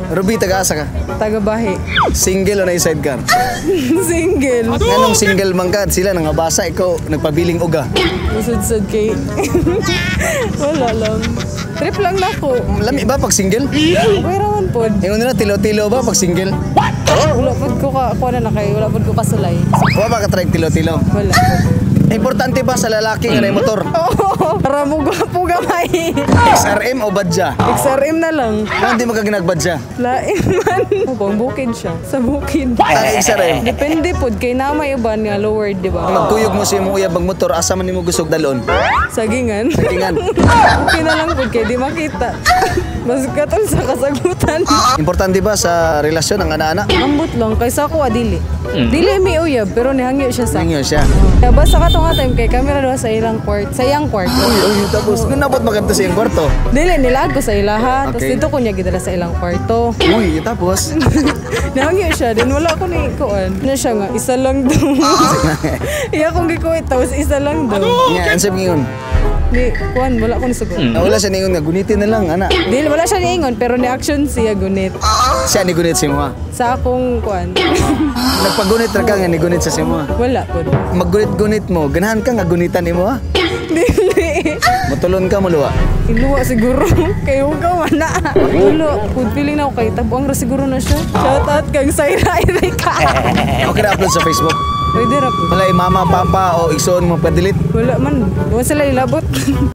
Ruby, taga-asa ka? Taga-bahi. Single o na sidecar? Single. Anong single man ka? Sila nangabasa, ikaw nagpabiling uga. Usod-sod kay... Wala lang. Trip lang na ko. Lami ba pag single? Pwerawan po. Yung nila, tilo-tilo ba pag single? Wala po ko wala po ko kasulay. Wala ba ka-try tilo-tilo? Wala. Importante ba sa lalaki nga na yung motor? Oo, para mo gwapo gamay. XRM o badja? XRM na lang. Hindi mo ka ginagbadja? Lain man. Bang bukid siya. Sa bukid. XRM. Depende po. Kay na may iban nga lower, di ba? Magkuyog mo sa imong uyabang motor, asa man nimo gusog dalon? Sagingan. Sagingan. Okay na lang po. Kay di makita. Mas katol sa kasagutan. Importante ba sa relasyon ang ana-ana? Ambot lang. Kaysa ako adili. Dili mi uyab, pero nihangyo siya sa... Ningyo siya. Kaya basta ka nga time kay camera daw sa ilang kwarto. Sa iyang kwarto. Uy, tapos kung napot maganda sa iyong kwarto. Dili, nilag ko sa ilaha. Tapos Okay. dito ko niya gidala sa ilang kwarto. Uy, tapos? Nahangyo siya. Din wala ko ni kuan. Ano siya nga? Isa lang daw. Iya kong gikuit. Tapos isa lang daw. Nga, ansab ngayon. Di, kuan, wala ko ni sugot. Wala siya ningon nga, gunitin na lang, ana. Dili, wala siya niingon. Pero ni action siya gunit. Siya ni gunit si mo ha. Sa akong kuan. Nagpagunit ra ka nga ni gunit sa si mo ha. Wala po. Maggunit-gunit mo, ganahan ka nga gunitan ni mo ha. Dili. Matulon ka mo luwa. Iluwa siguro. Kayo ka wala. Tulo. Food feeling na ako kay tabuang ra siguro na siya. Shout out kang Saira Erika. Okay na upload sa Facebook. Pwede ra po. Wala mama, papa o igsoon mo pa-delete. Wala man. Wala sila ilabot.